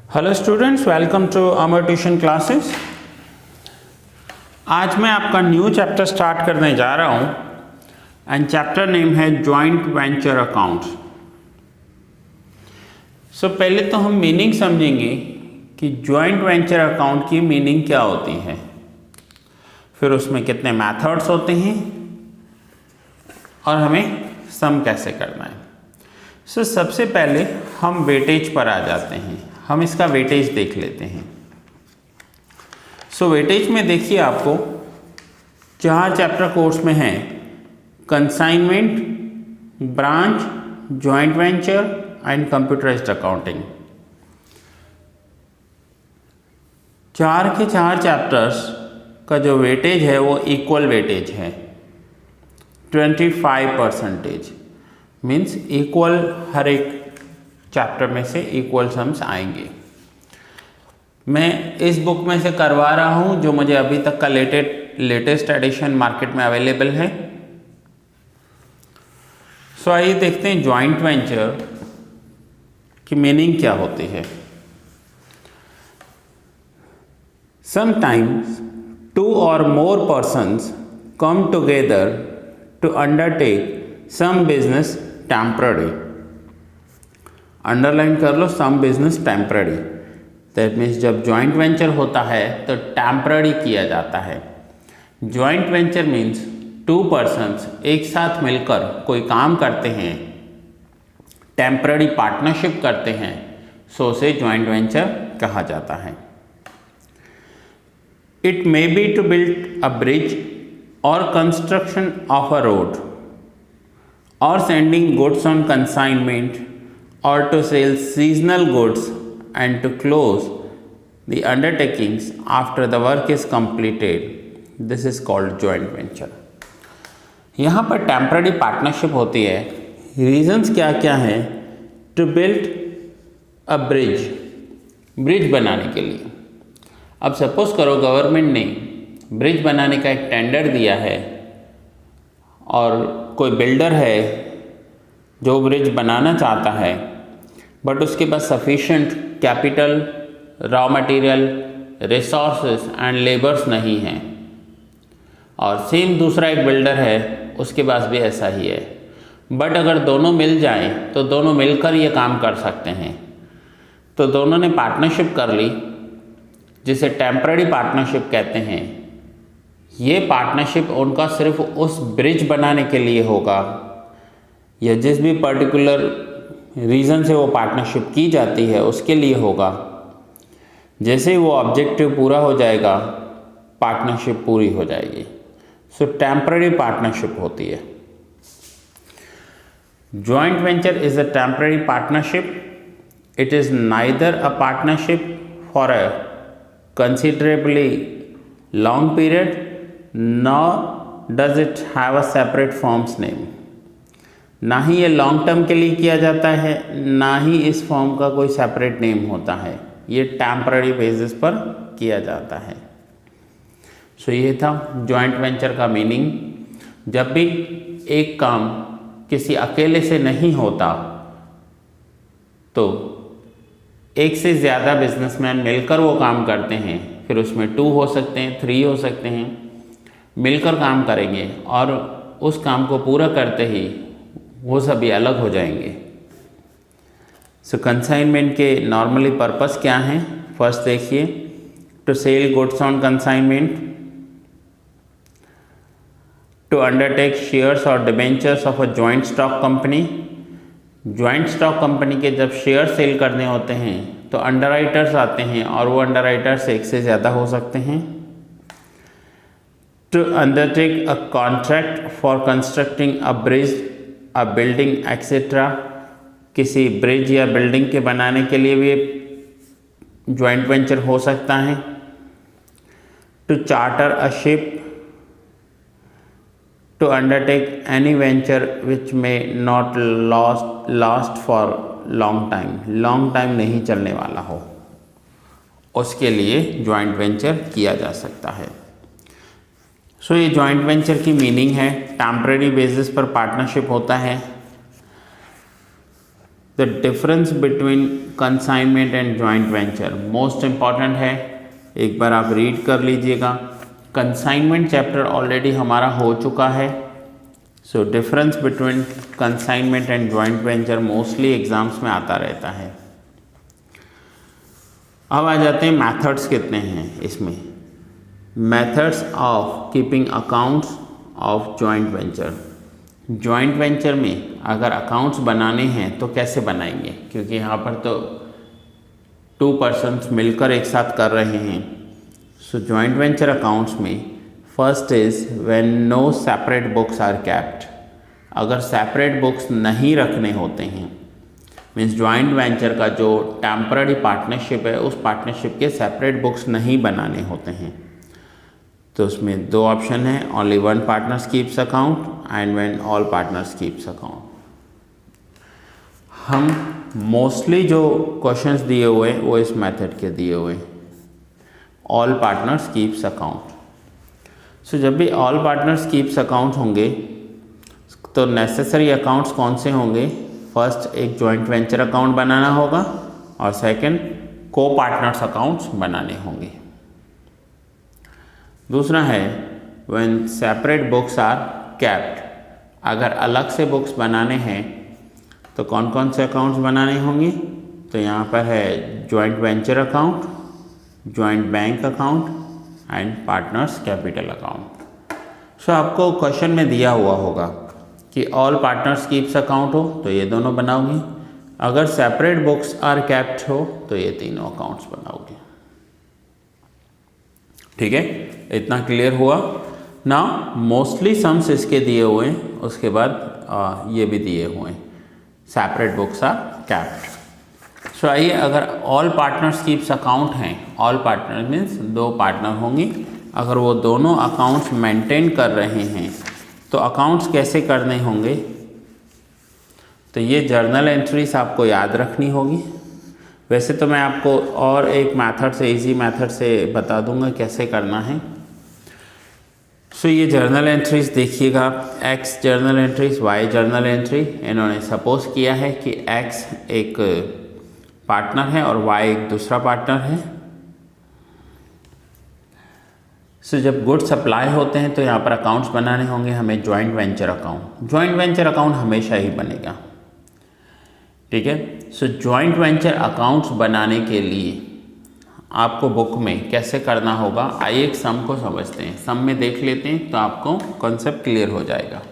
Hello students, welcome to Amar tuition classes. आज मैं आपका न्यू चैप्टर स्टार्ट करने जा रहा हूँ एंड चैप्टर नेम है जॉइंट वेंचर अकाउंट्स। सो पहले तो हम मीनिंग समझेंगे कि जॉइंट वेंचर अकाउंट की मीनिंग क्या होती है, फिर उसमें कितने मेथड्स होते हैं और हमें सम कैसे करना है। सो सबसे पहले हम वेटेज पर आ जाते हैं। हम इसका वेटेज देख लेते हैं। सो वेटेज में देखिए, आपको 4 चैप्टर कोर्स में है: consignment, branch, joint venture and computerised accounting. 4 के 4 चैप्टर्स का जो वेटेज है वो इक्वल वेटेज है, 25%। मीन्स इक्वल, हर एक चैप्टर में से इक्वल सम्स आएंगे। मैं इस बुक में से करवा रहा हूँ जो मुझे अभी तक का लेटेस्ट एडिशन मार्केट में अवेलेबल है। सो आइए देखते हैं जॉइंट वेंचर की मीनिंग क्या होती है। Sometimes 2 or more persons come together to undertake some business temporary। Underline कर लो, some business temporary. That means जब जॉइंट वेंचर होता है तो टेम्पररी किया जाता है। जॉइंट वेंचर मीन्स 2 persons एक साथ मिलकर कोई काम करते हैं, टेम्पररी पार्टनरशिप करते हैं, सो उसे जॉइंट वेंचर कहा जाता है। It may be to build a bridge और कंस्ट्रक्शन ऑफ अ रोड और sending goods on consignment or to sell seasonal goods and to close the undertakings after the work is completed. This is called joint venture। यहाँ पर temporary partnership होती है। Reasons क्या क्या हैं? To build a bridge, bridge बनाने के लिए। अब सपोज करो गवर्नमेंट ने ब्रिज बनाने का एक टेंडर दिया है और कोई बिल्डर है जो ब्रिज बनाना चाहता है, बट उसके पास sufficient capital, raw material, resources and labours नहीं हैं। और सेम दूसरा एक बिल्डर है, उसके पास भी ऐसा ही है। बट अगर दोनों मिल जाएं तो दोनों मिलकर ये काम कर सकते हैं। तो दोनों ने पार्टनरशिप कर ली, जिसे टेम्पररी पार्टनरशिप कहते हैं। ये पार्टनरशिप उनका सिर्फ उस ब्रिज बनाने के लिए होगा, या जिस भी पर्टिकुलर रीज़न से वो पार्टनरशिप की जाती है उसके लिए होगा। जैसे ही वो ऑब्जेक्टिव पूरा हो जाएगा, पार्टनरशिप पूरी हो जाएगी। सो टेम्पररी पार्टनरशिप होती है। Joint venture is a temporary partnership. It is neither a partnership for a considerably long period, nor does it have a separate forms name. ना ही ये लॉन्ग टर्म के लिए किया जाता है, ना ही इस फॉर्म का कोई सेपरेट नेम होता है। ये टेम्पररी बेसिस पर किया जाता है। सो ये था जॉइंट वेंचर का मीनिंग। जब भी एक काम किसी अकेले से नहीं होता तो एक से ज़्यादा बिजनेसमैन मिलकर वो काम करते हैं। फिर उसमें 2 हो सकते हैं, 3 हो सकते हैं, मिलकर काम करेंगे और उस काम को पूरा करते ही वो सभी अलग हो जाएंगे। सो कंसाइनमेंट के नॉर्मली पर्पस क्या हैं? फर्स्ट देखिए, to sell goods on consignment, to undertake shares और debentures of a joint stock company. Joint stock company के जब शेयर सेल करने होते हैं तो अंडरराइटर्स आते हैं और वो अंडरराइटर्स एक से ज़्यादा हो सकते हैं। To undertake a contract for constructing a bridge, a building etcetera. किसी ब्रिज या बिल्डिंग के बनाने के लिए भी जॉइंट वेंचर हो सकता है। To charter a ship, to undertake any venture which में not last for long time नहीं चलने वाला हो, उसके लिए जॉइंट वेंचर किया जा सकता है। सो ये जॉइंट वेंचर की मीनिंग है। टेम्पररी बेसिस पर पार्टनरशिप होता है। The difference between consignment and joint venture most important है, एक बार आप रीड कर लीजिएगा। कंसाइनमेंट चैप्टर ऑलरेडी हमारा हो चुका है। So difference between consignment and joint venture mostly exams में आता रहता है। अब आ जाते हैं मेथड्स कितने हैं इसमें। Methods of keeping accounts of joint venture. Joint venture में अगर अकाउंट्स बनाने हैं तो कैसे बनाएंगे, क्योंकि यहाँ पर तो 2 पर्सन्स मिलकर एक साथ कर रहे हैं। सो जॉइंट वेंचर अकाउंट्स में first is when no separate books are kept. अगर सेपरेट बुक्स नहीं रखने होते हैं, मीन्स जॉइंट वेंचर का जो टेम्पररी पार्टनरशिप है उस पार्टनरशिप के सेपरेट बुक्स नहीं बनाने होते हैं, तो उसमें 2 ऑप्शन है, only 1 partners keeps account and when all partners keeps account. हम मोस्टली जो क्वेश्चंस दिए हुए हैं वो इस मेथड के दिए हुए हैं, ऑल पार्टनर्स कीप्स अकाउंट। सो जब भी ऑल पार्टनर्स कीप्स अकाउंट होंगे तो नेसेसरी अकाउंट्स कौन से होंगे, फर्स्ट एक जॉइंट वेंचर अकाउंट बनाना होगा और सेकंड को पार्टनर्स अकाउंट्स बनाने होंगे। दूसरा है when separate books are kept. अगर अलग से बुक्स बनाने हैं तो कौन कौन से अकाउंट्स बनाने होंगे, तो यहाँ पर है joint venture account, joint bank account and partners capital account. So आपको क्वेश्चन में दिया हुआ होगा कि ऑल पार्टनर्स कीप्स अकाउंट हो तो ये दोनों बनाओगे, अगर सेपरेट बुक्स आर कैप्ट हो तो ये तीनों अकाउंट्स बनाओगे। ठीक है, इतना क्लियर हुआ ना। मोस्टली सम्स इसके दिए हुए हैं, उसके बाद ये भी दिए हुए हैं, सेपरेट बुक्स आर कैप्ट। सो आइए, अगर ऑल पार्टनर्स कीप्स अकाउंट हैं, ऑल पार्टनर मीन्स 2 पार्टनर होंगे, अगर वो दोनों अकाउंट्स मेंटेन कर रहे हैं तो अकाउंट्स कैसे करने होंगे, तो ये जर्नल एंट्रीज आपको याद रखनी होगी। वैसे तो मैं आपको और एक मेथड से, इजी मेथड से बता दूंगा कैसे करना है। सो ये जर्नल एंट्रीज देखिएगा, X journal entries, Y journal entry. इन्होंने सपोज किया है कि एक्स एक पार्टनर है और वाई एक दूसरा पार्टनर है। सो जब गुड्स सप्लाई होते हैं तो यहाँ पर अकाउंट्स बनाने होंगे हमें joint venture account. Joint venture account हमेशा ही बनेगा, ठीक है। सो जॉइंट वेंचर अकाउंट्स बनाने के लिए आपको बुक में कैसे करना होगा, आइए एक सम को समझते हैं। सम में देख लेते हैं तो आपको कॉन्सेप्ट क्लियर हो जाएगा।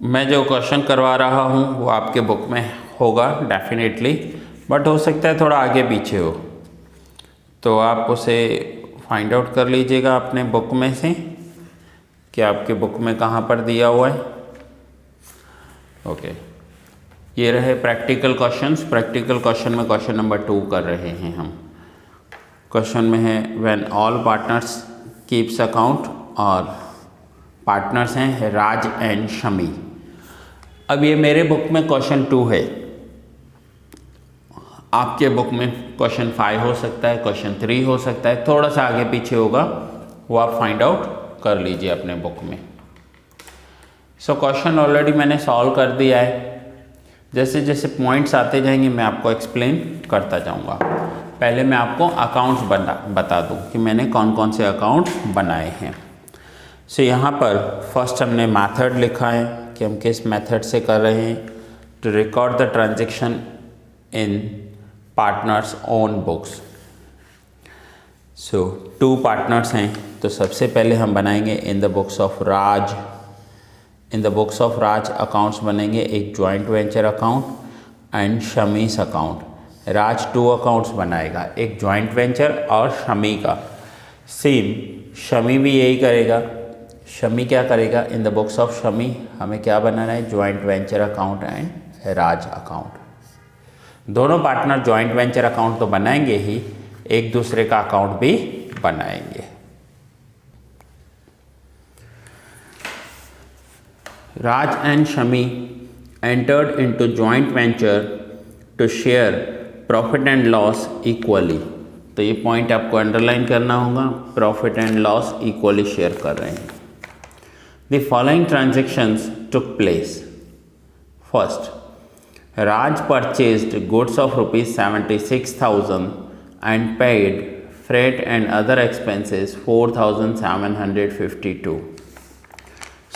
मैं जो क्वेश्चन करवा रहा हूँ वो आपके बुक में होगा डेफिनेटली, बट हो सकता है थोड़ा आगे पीछे हो, तो आप उसे फाइंड आउट कर लीजिएगा अपने बुक में से कि आपके बुक में कहाँ पर दिया हुआ है। ओके, ये रहे प्रैक्टिकल क्वेश्चंस। प्रैक्टिकल क्वेश्चन में क्वेश्चन नंबर 2 कर रहे हैं हम। क्वेश्चन में है when all partners keeps account, और पार्टनर्स हैं राज एंड शमी। अब ये मेरे बुक में क्वेश्चन 2 है, आपके बुक में क्वेश्चन 5 हो सकता है, क्वेश्चन 3 हो सकता है, थोड़ा सा आगे पीछे होगा, वो आप फाइंड आउट कर लीजिए अपने बुक में। सो क्वेश्चन ऑलरेडी मैंने सॉल्व कर दिया है। जैसे जैसे पॉइंट्स आते जाएंगे मैं आपको एक्सप्लेन करता जाऊंगा। पहले मैं आपको अकाउंट्स बता दूं कि मैंने कौन कौन से अकाउंट्स बनाए हैं। सो यहाँ पर फर्स्ट हमने मेथड लिखा है कि हम किस मेथड से कर रहे हैं, to record the transaction in partners own books. So 2 partners हैं, तो सबसे पहले हम बनाएंगे in the books of Raj. In the books of Raj accounts बनेंगे, एक joint venture account and Shami's account. Raj 2 accounts बनाएगा, एक जॉइंट वेंचर और शमी का। सेम शमी भी यही करेगा। शमी क्या करेगा, इन द बुक्स ऑफ शमी हमें क्या बनाना है, joint venture account and Raj account. दोनों पार्टनर जॉइंट वेंचर अकाउंट तो बनाएंगे ही, एक दूसरे का अकाउंट भी बनाएंगे। Raj and Shami entered into joint venture to share profit and loss equally. तो ये पॉइंट आपको अंडरलाइन करना होगा, profit and loss equally share कर रहे हैं. The following transactions took place. First, Raj purchased goods of rupees 76,000 and paid freight and other expenses 4,752.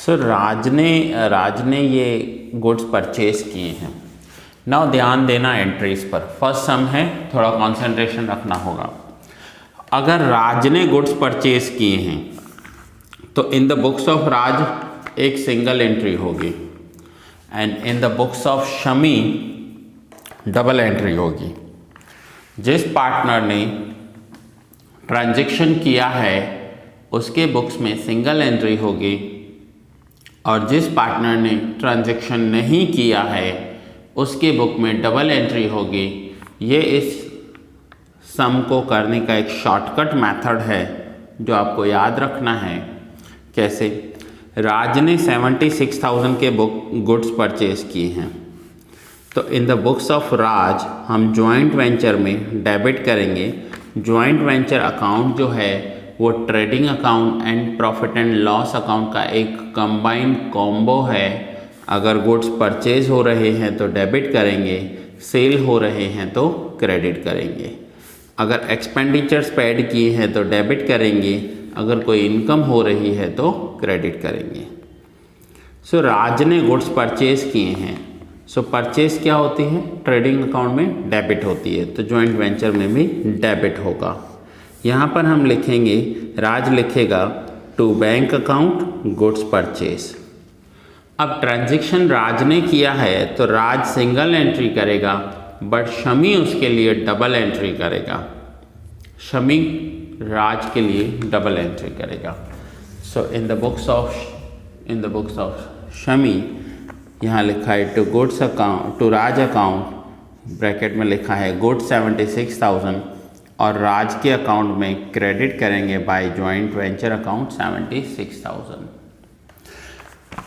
So राज ने ये गुड्स परचेज किए हैं. नाउ ध्यान देना एंट्रीज पर. फर्स्ट सम है, थोड़ा कंसंट्रेशन रखना होगा. अगर राज ने गुड्स परचेज किए हैं तो इन द बुक्स ऑफ राज एक सिंगल एंट्री होगी and in the books of Shami double entry होगी. जिस पार्टनर ने ट्रांजैक्शन किया है उसके बुक्स में सिंगल एंट्री होगी और जिस पार्टनर ने ट्रांजैक्शन नहीं किया है उसके बुक में डबल एंट्री होगी. ये इस सम को करने का एक शॉर्टकट मेथड है जो आपको याद रखना है. कैसे? राज ने 76,000 के गुड्स परचेज किए हैं तो इन द बुक्स ऑफ राज हम जॉइंट वेंचर में डेबिट करेंगे. जॉइंट वेंचर अकाउंट जो है वो trading account and profit and loss account का एक कंबाइंड कॉम्बो है. अगर गुड्स परचेज हो रहे हैं तो डेबिट करेंगे, सेल हो रहे हैं तो क्रेडिट करेंगे. अगर एक्सपेंडिचर्स पेड किए हैं तो डेबिट करेंगे, अगर कोई इनकम हो रही है तो क्रेडिट करेंगे. सो राज ने गुड्स परचेज किए हैं. सो परचेज क्या होती है? ट्रेडिंग अकाउंट में डेबिट होती है, तो जॉइंट वेंचर में भी डेबिट होगा. यहाँ पर हम लिखेंगे, राज लिखेगा to bank account goods purchase. अब ट्रांजैक्शन राज ने किया है तो राज सिंगल एंट्री करेगा बट शमी उसके लिए डबल एंट्री करेगा. शमी राज के लिए डबल एंट्री करेगा. So in the books of Shami यहाँ लिखा है to goods account to Raj account, bracket में लिखा है गुड्स 76,000 और राज के अकाउंट में क्रेडिट करेंगे by joint venture account 76,000.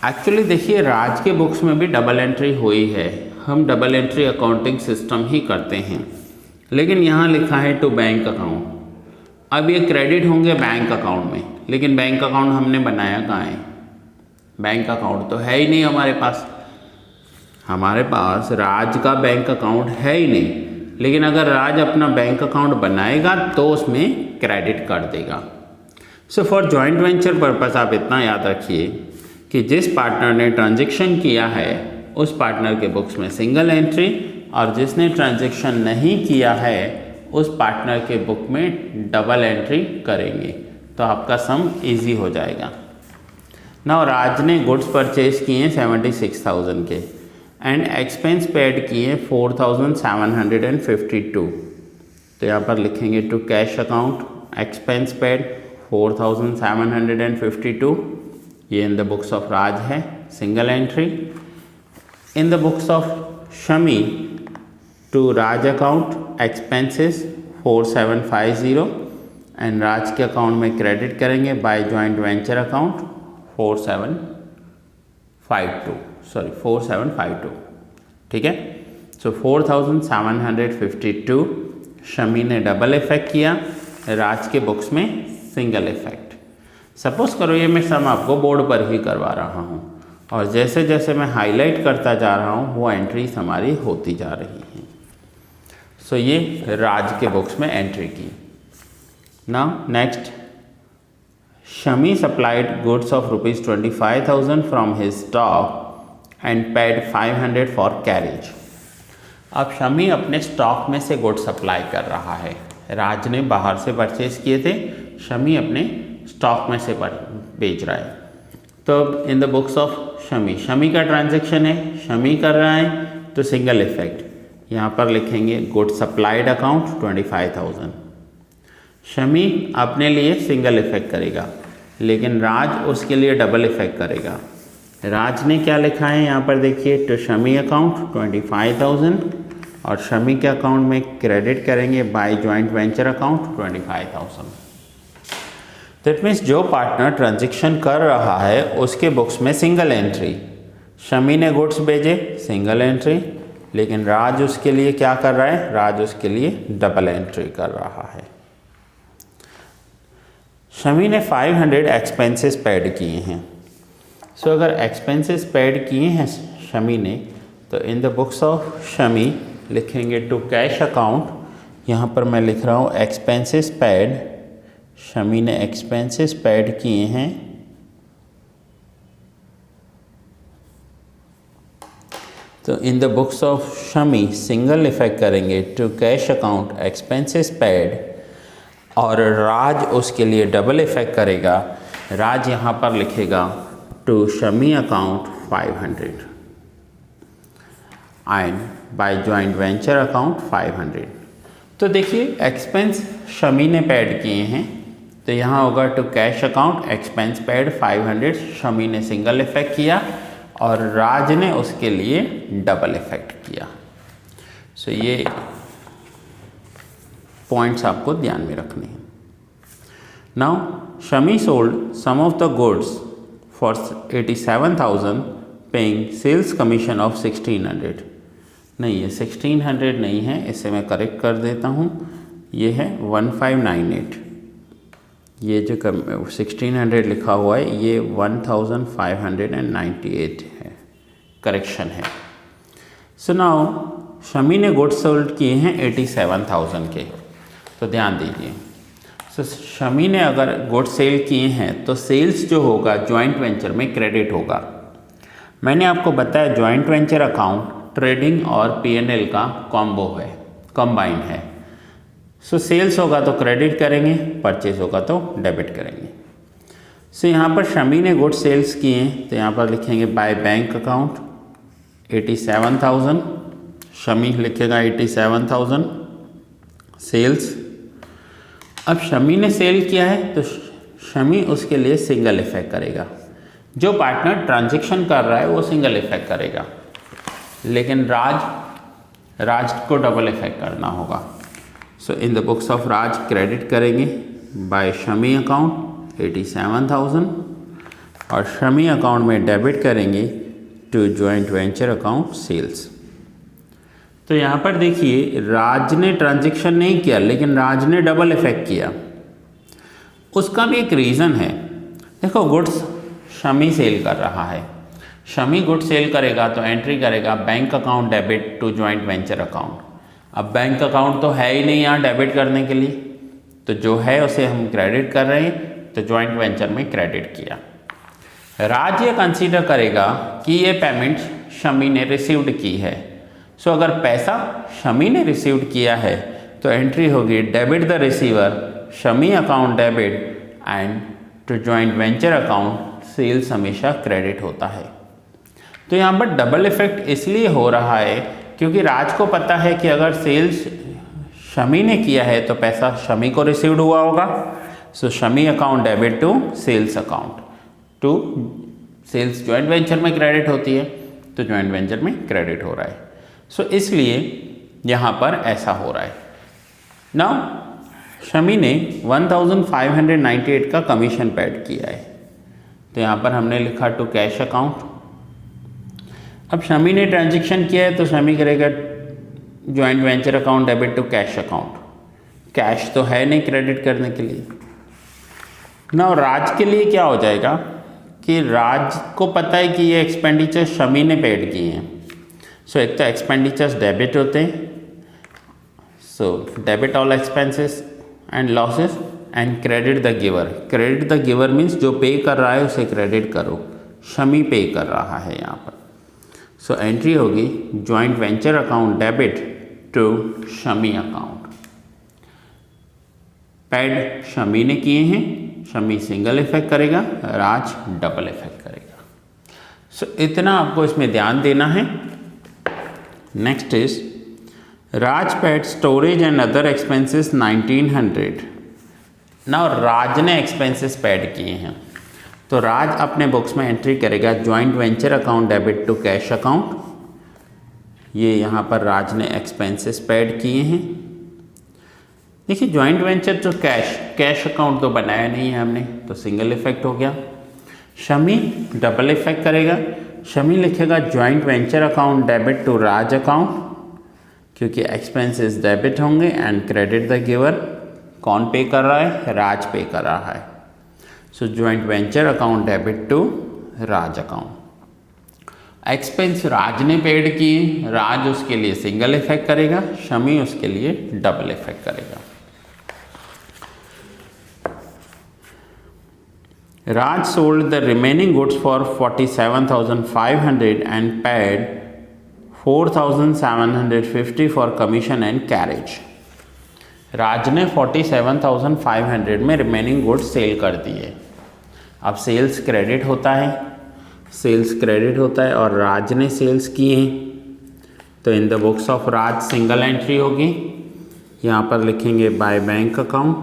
Actually देखिए राज के बुक्स में भी डबल एंट्री हुई है. हम डबल एंट्री अकाउंटिंग सिस्टम ही करते हैं, लेकिन यहाँ लिखा है टू बैंक अकाउंट. अब ये क्रेडिट होंगे बैंक अकाउंट में, लेकिन बैंक अकाउंट हमने बनाया कहाँ है? बैंक अकाउंट तो है ही नहीं हमारे पास. हमारे पास राज का बैंक अकाउंट है ही नहीं, लेकिन अगर राज अपना बैंक अकाउंट बनाएगा तो उसमें क्रेडिट कर देगा. So for joint venture purpose आप इतना याद रखिए कि जिस पार्टनर ने ट्रांजैक्शन किया है उस पार्टनर के बुक्स में सिंगल एंट्री और जिसने ट्रांजैक्शन नहीं किया है उस पार्टनर के बुक में डबल एंट्री करेंगे, तो आपका सम इजी हो जाएगा. नाउ राज ने गुड्स परचेज किए 76,000 के एंड एक्सपेंस पेड किए 4,752. तो यहाँ पर लिखेंगे to cash account expense paid 4,752. ये in the books of Raj है, single entry. In the books of Shami to Raj account expenses 4,750 and Raj के अकाउंट में क्रेडिट करेंगे बाय जॉइंट वेंचर अकाउंट 4,752. ठीक है. सो 4,752 शमी ने डबल इफेक्ट किया, राज के बुक्स में सिंगल इफेक्ट. सपोज करो ये मैं सम आपको बोर्ड पर ही करवा रहा हूँ और जैसे जैसे मैं हाईलाइट करता जा रहा हूँ वो एंट्रीज हमारी होती जा रही हैं. सो ये राज के बुक्स में एंट्री की. Now next, Shami supplied goods of rupees 25,000 from his stock and paid 500 for carriage. अब शमी अपने स्टॉक में से गुड्स सप्लाई कर रहा है. राज ने बाहर से परचेज किए थे, शमी अपने स्टॉक में से बेच रहा है. तो in the books of Shami का ट्रांजैक्शन है, शमी कर रहा है तो सिंगल इफेक्ट. यहाँ पर लिखेंगे गुड्स सप्लाइड अकाउंट 25,000. शमी अपने लिए सिंगल इफेक्ट करेगा, लेकिन राज उसके लिए डबल इफेक्ट करेगा. राज ने क्या लिखा है यहाँ पर देखिए, टू शमी अकाउंट 25,000 और शमी के अकाउंट में क्रेडिट करेंगे by joint venture account 25,000. That means जो पार्टनर ट्रांजैक्शन कर रहा है उसके बुक्स में सिंगल एंट्री शमी ने गुड्स भेजे, सिंगल एंट्री, लेकिन राज उसके लिए क्या कर रहा है, राज उसके लिए डबल एंट्री कर रहा है। शमी ने 500 एक्सपेंसेस पेड किए हैं। सो अगर एक्सपेंसेस पेड किए हैं शमी ने, तो in the books of Shami लिखेंगे टू कैश अकाउंट। यहाँ पर मैं लिख रहा हूँ एक्सपेंसेस पेड, शमी ने एक्सपेंसेस पेड किए हैं, तो in the books of Shami single effect करेंगे to cash account expenses paid, और राज उसके लिए डबल इफेक्ट करेगा। राज यहाँ पर लिखेगा to Shami account 500 and by joint venture account 500। तो देखिए एक्सपेंस शमी ने पेड किए हैं, तो यहाँ होगा to cash account expense paid 500, Shami ने सिंगल इफेक्ट किया और राज ने उसके लिए डबल इफेक्ट किया। सो ये पॉइंट्स आपको ध्यान में रखने हैं। Now Shami sold some of the goods for 87,000 paying sales commission of 1600। नहीं, ये 1600 नहीं है, इसे मैं करेक्ट कर देता हूँ, ये है 1598। ये जो 1600 लिखा हुआ है ये 1598 है, करेक्शन है। सो नाउ शमी ने गुड्स सोल्ड किए हैं 87,000 के, तो ध्यान दीजिए। सो शमी ने अगर गुड्स सेल किए हैं तो सेल्स जो होगा जॉइंट वेंचर में क्रेडिट होगा। मैंने आपको बताया जॉइंट वेंचर अकाउंट ट्रेडिंग और P&L का कॉम्बो है, कंबाइन है। सो सेल्स होगा तो क्रेडिट करेंगे, परचेज होगा तो डेबिट करेंगे। सो यहाँ पर शमी ने गुड्स सेल्स किए हैं, तो यहाँ पर लिखेंगे बाय बैंक अकाउंट 87,000, शमी लिखेगा 87,000 सेल्स। अब शमी ने सेल किया है तो शमी उसके लिए सिंगल इफेक्ट करेगा, जो पार्टनर ट्रांजैक्शन कर रहा है वो सिंगल इफेक्ट करेगा, लेकिन राज को डबल इफेक्ट करना होगा। So in the books of Raj credit करेंगे बाय शमी अकाउंट 87,000 और शमी अकाउंट में डेबिट करेंगे to joint venture account sales. तो यहाँ पर देखिए राज ने ट्रांजैक्शन नहीं किया, लेकिन राज ने डबल इफेक्ट किया। उसका भी एक रीज़न है। देखो गुड्स शमी सेल कर रहा है, शमी गुड्स सेल करेगा तो एंट्री करेगा bank account debit to joint venture account. अब बैंक अकाउंट तो है ही नहीं यहाँ डेबिट करने के लिए, तो जो है उसे हम क्रेडिट कर रहे हैं, तो जॉइंट वेंचर में क्रेडिट किया। राज ये कंसीडर करेगा कि ये पेमेंट शमी ने रिसीव्ड की है। सो अगर पैसा शमी ने रिसीव्ड किया है तो एंट्री होगी debit the receiver Shami account debit and to joint venture account sales हमेशा क्रेडिट होता है। तो यहाँ पर डबल इफेक्ट इसलिए हो रहा है क्योंकि राज को पता है कि अगर सेल्स शमी ने किया है तो पैसा शमी को रिसीव्ड हुआ होगा। So Shami account debit to sales account, to sales joint venture में क्रेडिट होती है, तो जॉइंट वेंचर में क्रेडिट हो रहा है। सो इसलिए यहाँ पर ऐसा हो रहा है। नाउ शमी ने 1598 का कमीशन पेड किया है, तो यहाँ पर हमने लिखा टू कैश अकाउंट। अब शमी ने ट्रांजैक्शन किया है तो शमी करेगा joint venture account debit to cash account. Cash तो है नहीं क्रेडिट करने के लिए। नाउ राज के लिए क्या हो जाएगा कि राज को पता है कि ये एक्सपेंडिचर शमी ने पेड किए हैं। सो एक तो एक्सपेंडिचर्स डेबिट होते हैं, so debit all expenses and losses and credit the giver. Credit the giver means जो पे कर रहा है उसे क्रेडिट करो, शमी पे कर रहा है यहाँ पर। सो एंट्री होगी joint venture account debit to Shami account. Paid Shami ने किए हैं, शमी सिंगल इफेक्ट करेगा, राज डबल इफेक्ट करेगा। सो इतना आपको इसमें ध्यान देना है। Next is Raj paid storage and other expenses 1900। Now Raj ने एक्सपेंसेस पेड किए हैं, तो राज अपने बुक्स में एंट्री करेगा joint venture account debit to cash account. ये यहाँ पर राज ने एक्सपेंसेस पेड किए हैं। देखिए जॉइंट वेंचर तो कैश अकाउंट तो बनाया नहीं है हमने, तो सिंगल इफेक्ट हो गया। शमी डबल इफेक्ट करेगा, शमी लिखेगा joint venture account debit to Raj account, क्योंकि एक्सपेंसेस डेबिट होंगे एंड क्रेडिट द गिवर। कौन पे कर रहा है? राज पे कर रहा है। So joint venture account debit to Raj account. Expense Raj ने पेड किए, राज उसके लिए सिंगल इफेक्ट करेगा, शमी उसके लिए डबल इफेक्ट करेगा। Raj sold the remaining goods for 47,500 and paid 4,750 for commission and carriage। राज ने 47,500 में रिमेनिंग गुड्स सेल कर दिए। अब सेल्स क्रेडिट होता है, सेल्स क्रेडिट होता है और राज ने सेल्स किए, तो in the books of Raj single entry होगी। यहाँ पर लिखेंगे बाय बैंक अकाउंट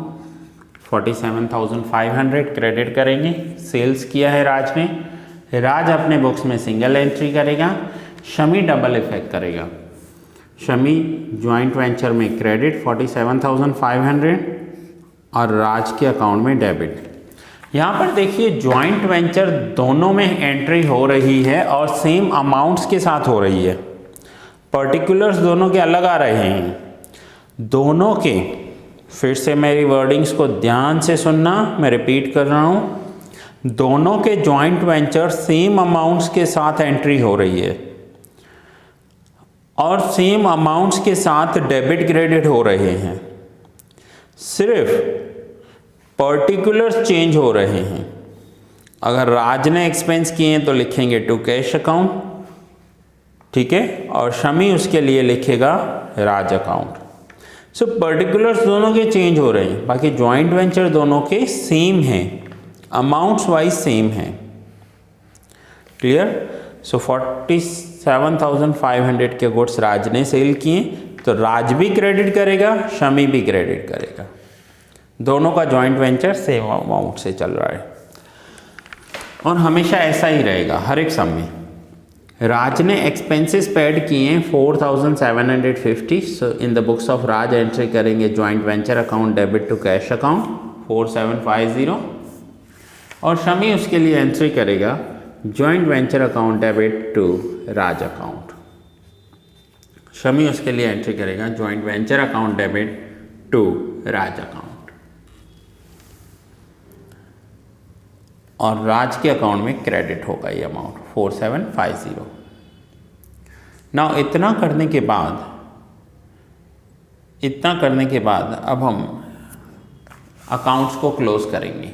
47,500 क्रेडिट करेंगे, सेल्स किया है राज ने। राज अपने बुक्स में सिंगल एंट्री करेगा, शमी डबल इफेक्ट करेगा। शमी जॉइंट वेंचर में क्रेडिट 47,500 और राज के अकाउंट में डेबिट। यहाँ पर देखिए जॉइंट वेंचर दोनों में एंट्री हो रही है और सेम अमाउंट्स के साथ हो रही है। पर्टिकुलर्स दोनों के अलग आ रहे हैं, दोनों के। फिर से मेरी वर्डिंग्स को ध्यान से सुनना, मैं रिपीट कर रहा हूँ। दोनों के जॉइंट वेंचर सेम अमाउंट्स के साथ एंट्री हो रही है और सेम अमाउंट्स के साथ डेबिट क्रेडिट हो रहे हैं, सिर्फ पर्टिकुलर्स चेंज हो रहे हैं। अगर राज ने एक्सपेंस किए हैं तो लिखेंगे टू कैश अकाउंट, ठीक है, और शमी उसके लिए लिखेगा राज अकाउंट। सो पर्टिकुलर्स दोनों के चेंज हो रहे हैं, बाकी जॉइंट वेंचर दोनों के सेम हैं, अमाउंट्स वाइज सेम हैं। क्लियर? सो 47,500 के गुड्स राज ने सेल किए, तो राज भी क्रेडिट करेगा, शमी भी क्रेडिट करेगा। दोनों का जॉइंट वेंचर सेम अमाउंट से चल रहा है और हमेशा ऐसा ही रहेगा हर एक सम में। राज ने एक्सपेंसेस पेड किए हैं 4,750, so in the books of Raj entry करेंगे joint venture account debit to cash account 4750 और शमी उसके लिए एंट्री करेगा joint venture account debit to Raj account. Shami उसके लिए एंट्री करेगा joint venture account debit to Raj account और राज के अकाउंट में क्रेडिट होगा ये अमाउंट 4750। नाउ इतना करने के बाद अब हम अकाउंट्स को क्लोज करेंगे।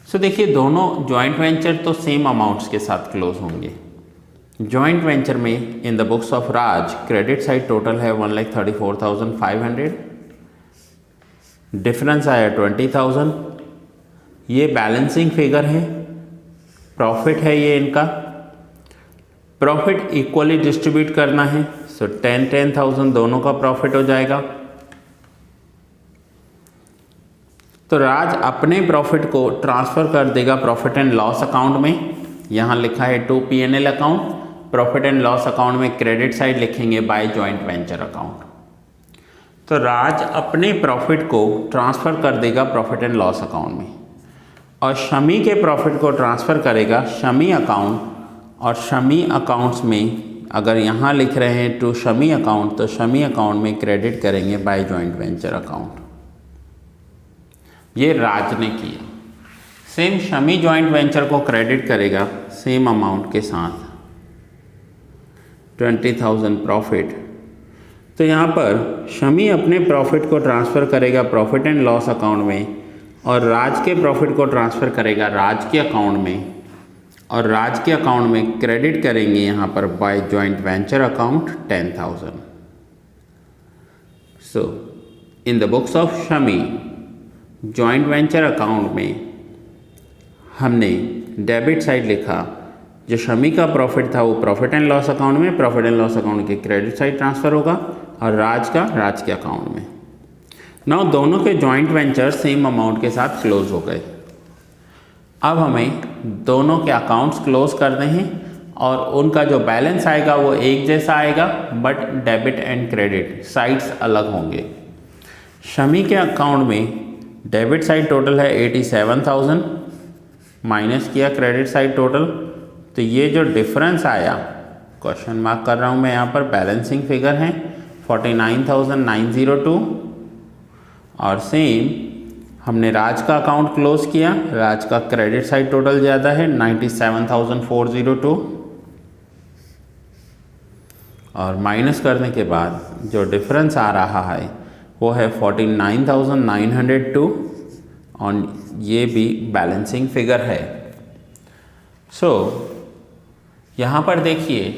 सो देखिए दोनों जॉइंट वेंचर तो सेम अमाउंट्स के साथ क्लोज होंगे। जॉइंट वेंचर में इन the books of Raj credit side total है 1,34,500, डिफरेंस आया 20,000। ये बैलेंसिंग फिगर है, प्रॉफिट है ये इनका। प्रॉफिट इक्वली डिस्ट्रीब्यूट करना है, सो 10,000 दोनों का प्रॉफिट हो जाएगा। तो राज अपने प्रॉफिट को ट्रांसफ़र कर देगा प्रॉफिट एंड लॉस अकाउंट में। यहाँ लिखा है to P&L account, profit and loss account में क्रेडिट साइड लिखेंगे बाय जॉइंट वेंचर अकाउंट। तो राज अपने प्रॉफिट को ट्रांसफ़र कर देगा प्रॉफिट एंड लॉस अकाउंट में और शमी के प्रॉफिट को ट्रांसफ़र करेगा शमी अकाउंट, और शमी अकाउंट्स में अगर यहाँ लिख रहे हैं टू शमी अकाउंट तो शमी अकाउंट में क्रेडिट करेंगे बाय जॉइंट वेंचर अकाउंट। ये राज ने किया। सेम शमी जॉइंट वेंचर को क्रेडिट करेगा सेम अमाउंट के साथ 20,000 प्रॉफिट। तो यहाँ पर शमी अपने प्रॉफिट को ट्रांसफ़र करेगा प्रॉफिट एंड लॉस अकाउंट में और राज के प्रॉफिट को ट्रांसफ़र करेगा राज के अकाउंट में, और राज के अकाउंट में क्रेडिट करेंगे यहाँ पर by joint venture account 10,000। So in the books of Shami joint venture account में हमने डेबिट साइड लिखा, जो शमी का प्रॉफिट था वो प्रॉफिट एंड लॉस अकाउंट में, प्रॉफिट एंड लॉस अकाउंट के क्रेडिट साइड ट्रांसफ़र होगा, और राज का राज के अकाउंट में। नाउ दोनों के जॉइंट वेंचर सेम अमाउंट के साथ क्लोज हो गए। अब हमें दोनों के अकाउंट्स क्लोज करने हैं और उनका जो बैलेंस आएगा वो एक जैसा आएगा, but debit and credit sides अलग होंगे। शमी के अकाउंट में डेबिट साइड टोटल है 87,000, माइनस किया क्रेडिट साइड टोटल तो ये जो डिफरेंस आया, क्वेश्चन मार्क कर रहा हूँ मैं यहाँ पर, बैलेंसिंग फिगर है 49,902 और सेम हमने राज का अकाउंट क्लोज किया, राज का क्रेडिट साइड टोटल ज़्यादा है 97,402 और माइनस करने के बाद जो डिफरेंस आ रहा है वो है 49,902 और ये भी बैलेंसिंग फिगर है। सो यहाँ पर देखिए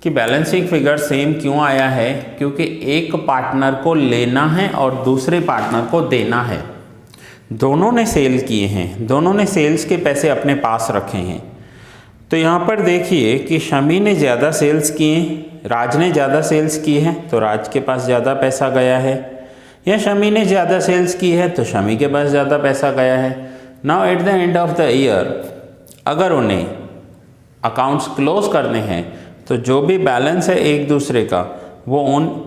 कि बैलेंसिंग फिगर सेम क्यों आया है, क्योंकि एक पार्टनर को लेना है और दूसरे पार्टनर को देना है। दोनों ने सेल किए हैं, दोनों ने सेल्स के पैसे अपने पास रखे हैं। तो यहाँ पर देखिए कि शमी ने ज़्यादा सेल्स किए, राज ने ज़्यादा सेल्स की है तो राज के पास ज़्यादा पैसा गया है, या शमी ने ज़्यादा सेल्स की है तो शमी के पास ज़्यादा पैसा गया है। Now at the end of the year अगर उन्हें अकाउंट्स क्लोज करने हैं तो जो भी बैलेंस है एक दूसरे का वो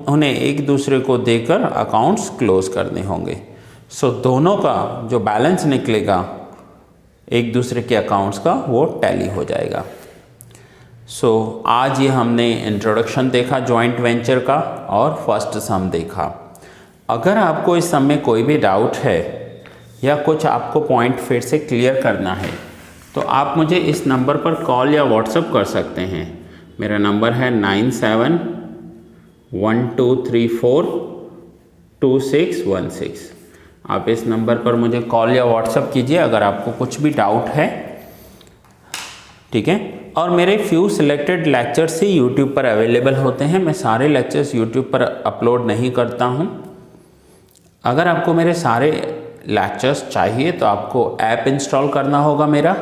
उन्हें एक दूसरे को देकर अकाउंट्स क्लोज करने होंगे। सो दोनों का जो बैलेंस निकलेगा एक दूसरे के अकाउंट्स का वो टैली हो जाएगा। सो आज ये हमने इंट्रोडक्शन देखा जॉइंट वेंचर का और फर्स्ट सम देखा। अगर आपको इस सम में कोई भी डाउट है या कुछ आपको पॉइंट फिर से क्लियर करना है तो आप मुझे इस नंबर पर कॉल या व्हाट्सएप कर सकते हैं। मेरा नंबर है 9712342616। आप इस नंबर पर मुझे कॉल या व्हाट्सएप कीजिए अगर आपको कुछ भी डाउट है, ठीक है। और मेरे फ्यू सिलेक्टेड लेक्चर्स ही यूट्यूब पर अवेलेबल होते हैं, मैं सारे लेक्चर्स यूट्यूब पर अपलोड नहीं करता हूं। अगर आपको मेरे सारे लेक्चर्स चाहिए तो आपको ऐप इंस्टॉल करना होगा मेरा,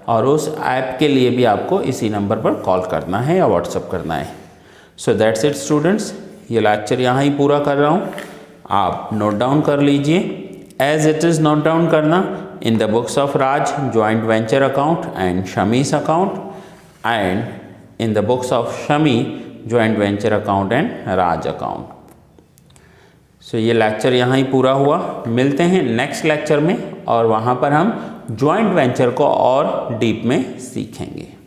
और उस ऐप के लिए भी आपको इसी नंबर पर कॉल करना है या व्हाट्सएप करना है। सो दैट्स इट स्टूडेंट्स, ये लेक्चर यहाँ ही पूरा कर रहा हूँ, आप नोट डाउन कर लीजिए। As it is note down करना in the books of Raj joint venture account and Shami's account, and in the books of Shami joint venture account and Raj account. So ये लेक्चर यहाँ ही पूरा हुआ। मिलते हैं नेक्स्ट लेक्चर में और वहाँ पर हम जॉइंट वेंचर को और डीप में सीखेंगे।